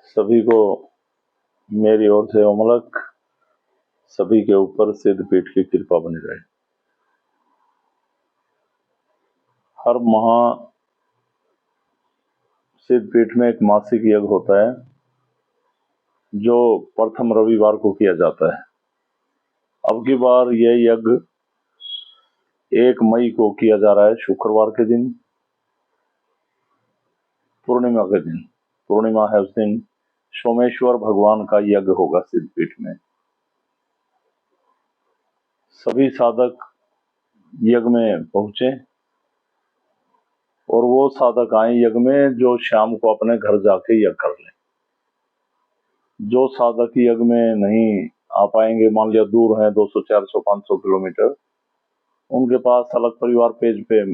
सभी को मेरी ओर से ओमलक। सभी के ऊपर सिद्धपीठ की कृपा बनी रहे। हर माह सिद्धपीठ में एक मासिक यज्ञ होता है जो प्रथम रविवार को किया जाता है। अब की बार यह यज्ञ 1 मई को किया जा रहा है, शुक्रवार के दिन, पूर्णिमा के दिन। पूर्णिमा है, उस दिन सोमेश्वर भगवान का यज्ञ होगा सिद्धपीठ में। सभी साधक यज्ञ में पहुंचे और वो साधक आए यज्ञ में जो शाम को अपने घर जाके यज्ञ कर लें। जो साधक यज्ञ में नहीं आ पाएंगे, मान लिया दूर है 200, 400, 500 किलोमीटर, उनके पास अलग परिवार पेज पे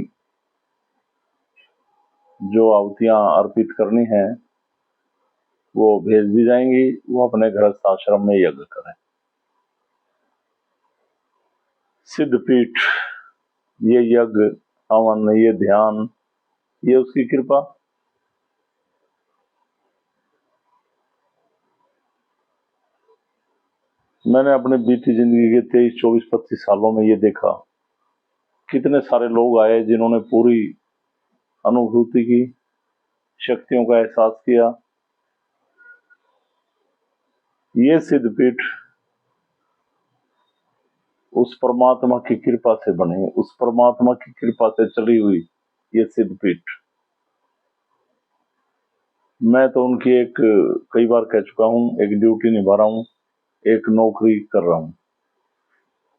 जो आहुतियां अर्पित करनी है वो भेज दी जाएंगी। वो अपने गृहस्थ आश्रम में यज्ञ करें। सिद्धपीठ, ये यज्ञ, हवन, ये ध्यान, ये उसकी कृपा। मैंने अपने बीती जिंदगी के 23, 24, 25 सालों में ये देखा, कितने सारे लोग आए जिन्होंने पूरी अनुभूति की, शक्तियों का एहसास किया। ये सिद्धपीठ उस परमात्मा की कृपा से बने, उस परमात्मा की कृपा से चली हुई ये सिद्धपीठ। मैं तो उनकी एक, कई बार कह चुका हूं, एक ड्यूटी निभा रहा हूं, एक नौकरी कर रहा हूं।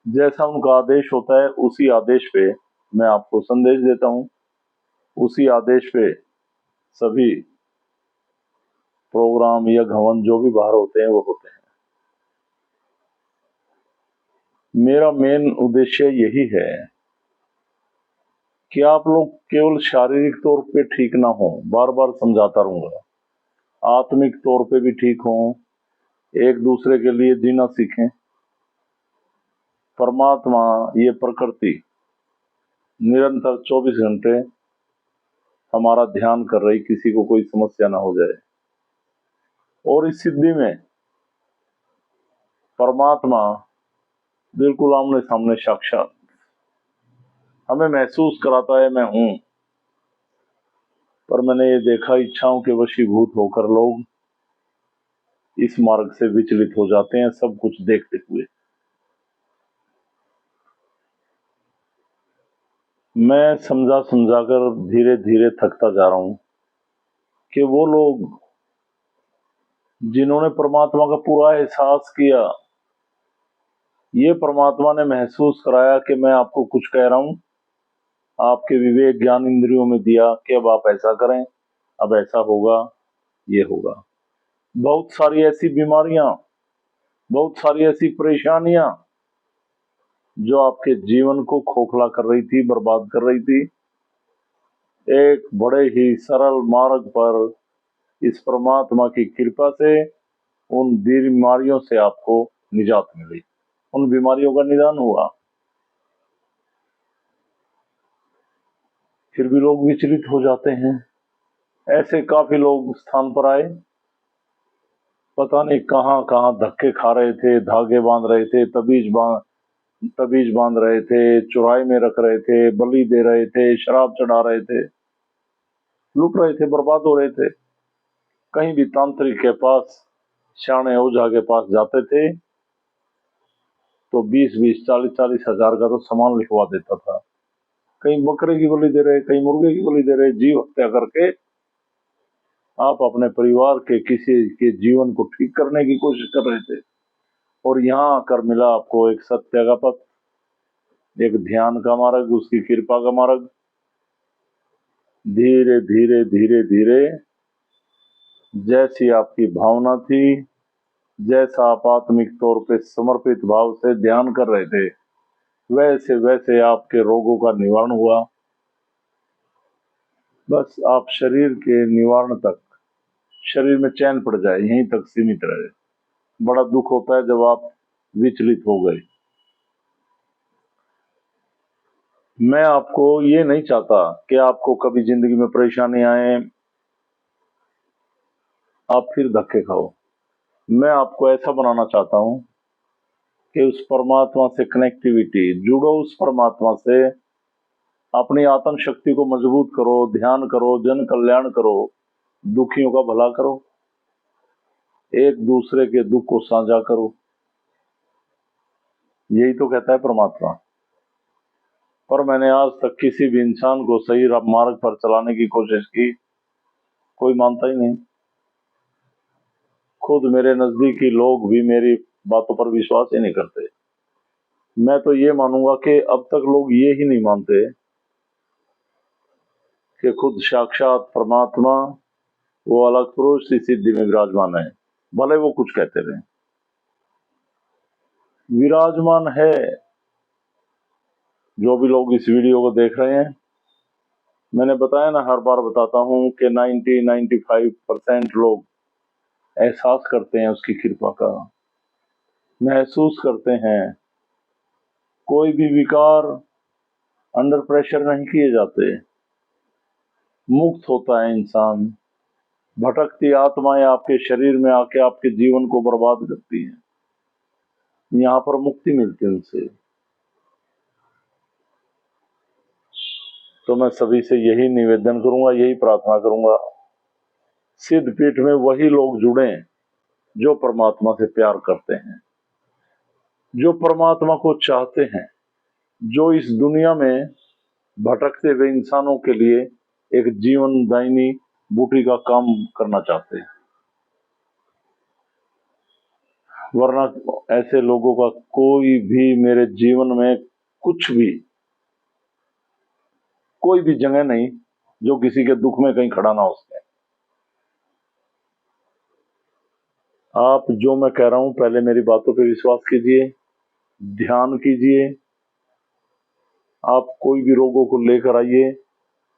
जैसा उनका आदेश होता है उसी आदेश पे मैं आपको संदेश देता हूं, उसी आदेश पे सभी प्रोग्राम या हवन जो भी बाहर होते हैं वो होते हैं। मेरा मेन उद्देश्य यही है कि आप लोग केवल शारीरिक तौर पे ठीक ना हो, बार बार समझाता रहूंगा, आत्मिक तौर पे भी ठीक हो, एक दूसरे के लिए जीना सीखें। परमात्मा, ये प्रकृति निरंतर 24 घंटे हमारा ध्यान कर रही, किसी को कोई समस्या ना हो जाए। और इस सिद्धि में परमात्मा बिल्कुल आमने सामने साक्षात हमें महसूस कराता है, मैं हूं। पर मैंने ये देखा, इच्छाओं के वशीभूत होकर लोग इस मार्ग से विचलित हो जाते हैं, सब कुछ देखते हुए। मैं समझा समझाकर धीरे धीरे थकता जा रहा हूं कि वो लोग जिन्होंने परमात्मा का पूरा एहसास किया, ये परमात्मा ने महसूस कराया कि मैं आपको कुछ कह रहा हूं, आपके विवेक ज्ञान इंद्रियों में दिया कि अब आप ऐसा करें, अब ऐसा होगा, ये होगा। बहुत सारी ऐसी बीमारियां, बहुत सारी ऐसी परेशानियां जो आपके जीवन को खोखला कर रही थी, बर्बाद कर रही थी, एक बड़े ही सरल मार्ग पर इस परमात्मा की कृपा से उन बीमारियों से आपको निजात मिली, उन बीमारियों का निदान हुआ। फिर भी लोग विचलित हो जाते हैं। ऐसे काफी लोग स्थान पर आए, पता नहीं कहां कहां धक्के खा रहे थे, धागे बांध रहे थे, तबीज बांध रहे थे, चुराई में रख रहे थे, बलि दे रहे थे, शराब चढ़ा रहे थे, लूट रहे थे, बर्बाद हो रहे थे। कहीं भी तांत्रिक के पास, शाणे ओझा के पास जाते थे तो 20-20, 40-40 हजार का तो सामान लिखवा देता था। कहीं बकरे की बलि दे रहे, कहीं मुर्गे की बलि दे रहे, जीव हत्या करके आप अपने परिवार के किसी के जीवन को ठीक करने की कोशिश कर रहे थे। और यहाँ आकर मिला आपको एक सत्य का पथ, एक ध्यान का मार्ग, उसकी कृपा का मार्ग। धीरे धीरे धीरे धीरे जैसी आपकी भावना थी, जैसा आप आत्मिक तौर पे समर्पित भाव से ध्यान कर रहे थे, वैसे वैसे आपके रोगों का निवारण हुआ। बस आप शरीर के निवारण तक, शरीर में चैन पड़ जाए, यहीं तक सीमित रहे। बड़ा दुख होता है जब आप विचलित हो गए। मैं आपको ये नहीं चाहता कि आपको कभी जिंदगी में परेशानी आए, आप फिर धक्के खाओ। मैं आपको ऐसा बनाना चाहता हूं कि उस परमात्मा से कनेक्टिविटी जुड़ो, उस परमात्मा से अपनी आत्म शक्ति को मजबूत करो, ध्यान करो, जन कल्याण करो, दुखियों का भला करो, एक दूसरे के दुख को साझा करो। यही तो कहता है परमात्मा। पर मैंने आज तक किसी भी इंसान को सही मार्ग पर चलाने की कोशिश की, कोई मानता ही नहीं। खुद मेरे नजदीकी लोग भी मेरी बातों पर विश्वास ही नहीं करते। मैं तो ये मानूंगा कि अब तक लोग ये ही नहीं मानते कि खुद साक्षात परमात्मा, वो अलग पुरुष इस सिद्धि में विराजमान है, भले वो कुछ कहते रहे। विराजमान है। जो भी लोग इस वीडियो को देख रहे हैं, मैंने बताया ना, हर बार बताता हूं कि 90-95% लोग एहसास करते हैं उसकी कृपा का, महसूस करते हैं। कोई भी विकार अंडर प्रेशर नहीं किए जाते, मुक्त होता है इंसान। भटकती आत्माएं आपके शरीर में आके आपके जीवन को बर्बाद करती हैं, यहाँ पर मुक्ति मिलती है उनसे। तो मैं सभी से यही निवेदन करूंगा, यही प्रार्थना करूंगा, सिद्ध पीठ में वही लोग जुड़े जो परमात्मा से प्यार करते हैं, जो परमात्मा को चाहते हैं, जो इस दुनिया में भटकते हुए इंसानों के लिए एक जीवन दायिनी बूटी का काम करना चाहते हैं। वरना ऐसे लोगों का कोई भी मेरे जीवन में कुछ भी, कोई भी जगह नहीं जो किसी के दुख में कहीं खड़ा ना हो सके। आप जो मैं कह रहा हूं, पहले मेरी बातों पे विश्वास कीजिए, ध्यान कीजिए। आप कोई भी रोगों को लेकर आइए,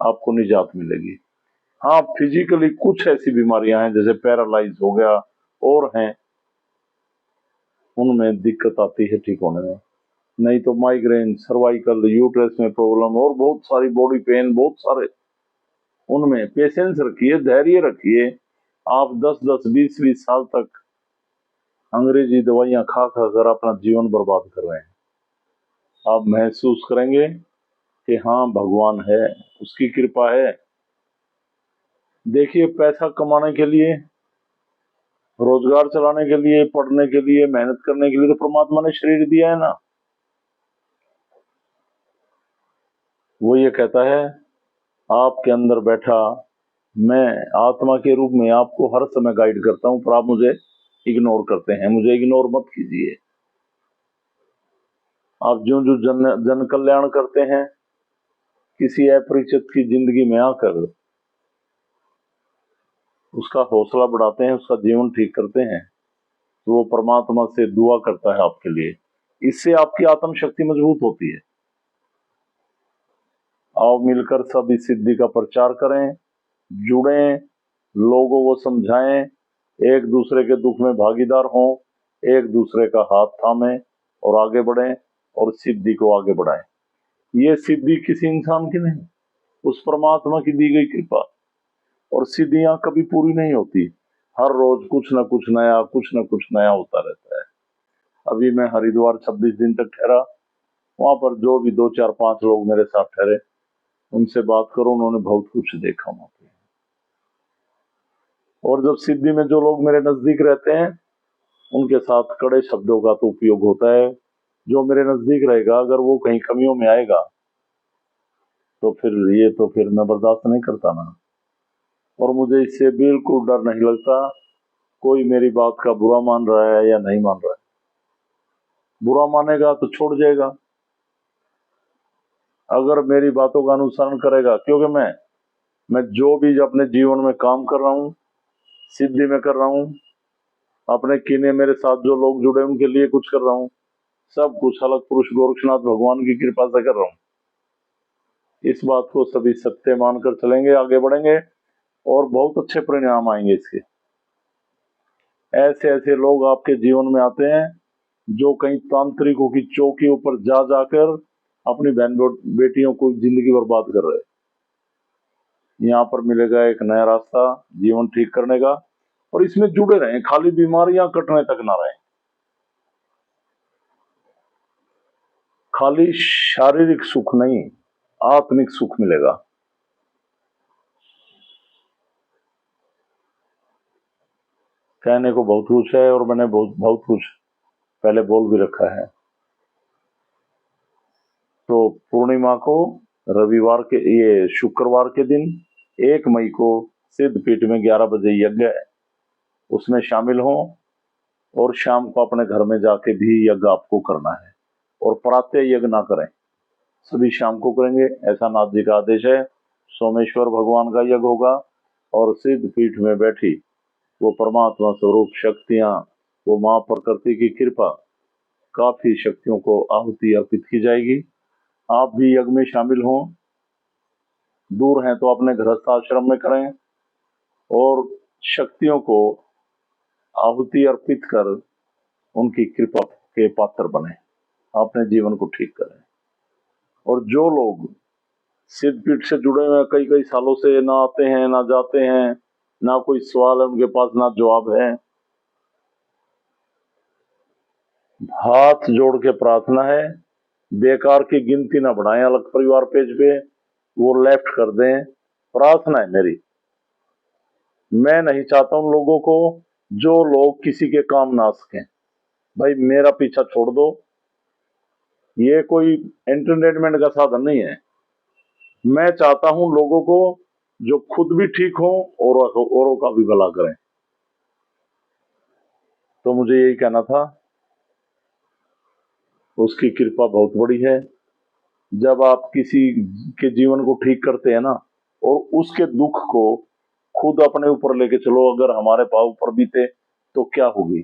आपको निजात मिलेगी। हाँ, फिजिकली कुछ ऐसी बीमारियां हैं जैसे पैरालाइज हो गया और हैं, उनमें दिक्कत आती है ठीक होने में। नहीं तो माइग्रेन, सर्वाइकल, यूट्रस में प्रॉब्लम और बहुत सारी बॉडी पेन, बहुत सारे, उनमें पेशेंस रखिए, धैर्य रखिए। आप 10-10, 20-20 साल तक अंग्रेजी दवाइयां खा खा कर अपना जीवन बर्बाद कर रहे हैं। आप महसूस करेंगे कि हाँ, भगवान है, उसकी कृपा है। देखिए, पैसा कमाने के लिए, रोजगार चलाने के लिए, पढ़ने के लिए, मेहनत करने के लिए तो परमात्मा ने शरीर दिया है ना। वो ये कहता है, आपके अंदर बैठा मैं आत्मा के रूप में आपको हर समय गाइड करता हूं, पर आप मुझे इग्नोर करते हैं। मुझे इग्नोर मत कीजिए। आप जो जो जन कल्याण करते हैं, किसी अपरिचित की जिंदगी में आकर उसका हौसला बढ़ाते हैं, उसका जीवन ठीक करते हैं, तो वो परमात्मा से दुआ करता है आपके लिए। इससे आपकी आत्म शक्ति मजबूत होती है। आओ मिलकर सब इस सिद्धि का प्रचार करें, जुड़ें, लोगों को समझाएं, एक दूसरे के दुख में भागीदार हों, एक दूसरे का हाथ थामें और आगे बढ़ें और सिद्धि को आगे बढ़ाएं। ये सिद्धि किसी इंसान की नहीं, उस परमात्मा की दी गई कृपा। और सिद्धियां कभी पूरी नहीं होती, हर रोज कुछ ना कुछ नया, कुछ ना कुछ नया होता रहता है। अभी मैं हरिद्वार 26 दिन तक ठहरा, वहां पर जो भी 2-4-5 लोग मेरे साथ ठहरे, उनसे बात करो, उन्होंने बहुत कुछ देखा वहां पे। और जब सिद्धि में जो लोग मेरे नजदीक रहते हैं, उनके साथ कड़े शब्दों का तो उपयोग होता है। जो मेरे नजदीक रहेगा, अगर वो कहीं कमियों में आएगा तो फिर मैं बर्दाश्त नहीं करता ना। और मुझे इससे बिल्कुल डर नहीं लगता कोई मेरी बात का बुरा मान रहा है या नहीं मान रहा है। बुरा मानेगा तो छोड़ जाएगा, अगर मेरी बातों का अनुसरण करेगा, क्योंकि मैं जो भी अपने जीवन में काम कर रहा हूँ, सिद्धि में कर रहा हूँ, अपने किने मेरे साथ जो लोग जुड़े उनके लिए कुछ कर रहा हूँ, सब कुछ अलग पुरुष गोरक्षनाथ भगवान की कृपा से कर रहा हूँ। इस बात को सभी सत्य मानकर चलेंगे, आगे बढ़ेंगे और बहुत अच्छे परिणाम आएंगे इसके। ऐसे ऐसे लोग आपके जीवन में आते हैं जो कहीं तांत्रिकों की चौकी ऊपर जा जाकर अपनी बहन बेटियों को जिंदगी बर्बाद कर रहे हैं। यहाँ पर मिलेगा एक नया रास्ता जीवन ठीक करने का, और इसमें जुड़े रहें, खाली बीमारियां कटने तक ना रहें। खाली शारीरिक सुख नहीं, आत्मिक सुख मिलेगा। कहने को बहुत कुछ है और मैंने बहुत कुछ पहले बोल भी रखा है। तो पूर्णिमा को रविवार के, ये शुक्रवार के दिन 1 मई को सिद्धपीठ में 11 बजे यज्ञ है, उसमें शामिल हों। और शाम को अपने घर में जाके भी यज्ञ आपको करना है, और प्रातः यज्ञ ना करें, सभी शाम को करेंगे, ऐसा नाथ जी का आदेश है। सोमेश्वर भगवान का यज्ञ होगा और सिद्धपीठ में बैठी वो परमात्मा स्वरूप शक्तियां, वो मां प्रकृति की कृपा, काफी शक्तियों को आहुति अर्पित की जाएगी। आप भी यज्ञ में शामिल हों। दूर हैं तो अपने गृहस्थ आश्रम में करें और शक्तियों को आहुति अर्पित कर उनकी कृपा के पात्र बने, अपने जीवन को ठीक करें। और जो लोग सिद्धपीठ से जुड़े हुए कई कई सालों से, ना आते हैं ना जाते हैं, ना कोई सवाल है उनके पास ना जवाब है, हाथ जोड़ के प्रार्थना है, बेकार की गिनती ना बढ़ाएं अलग परिवार पेज पे, वो लेफ्ट कर दें। प्रार्थना है मेरी, मैं नहीं चाहता उन लोगों को जो लोग किसी के काम ना आ सकें। भाई मेरा पीछा छोड़ दो, ये कोई एंटरटेनमेंट का साधन नहीं है। मैं चाहता हूं लोगों को जो खुद भी ठीक हो और औरों का भी भला करें। तो मुझे यही कहना था, उसकी कृपा बहुत बड़ी है। जब आप किसी के जीवन को ठीक करते हैं ना, और उसके दुख को खुद अपने ऊपर लेके चलो, अगर हमारे पाव ऊपर बीते तो क्या होगी।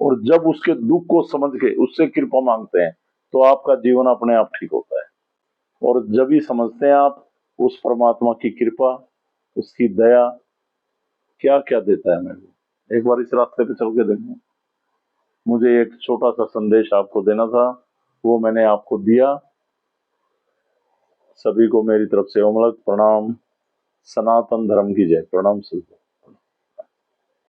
और जब उसके दुख को समझ के उससे कृपा मांगते हैं तो आपका जीवन अपने आप ठीक होता है। और जब ही समझते हैं आप उस परमात्मा की कृपा, उसकी दया क्या क्या देता है। मेरे एक बार इस रास्ते पे चल के देखें। मुझे एक छोटा सा संदेश आपको देना था, वो मैंने आपको दिया। सभी को मेरी तरफ से ओमलक प्रणाम। सनातन धर्म की जय। प्रणाम सभी।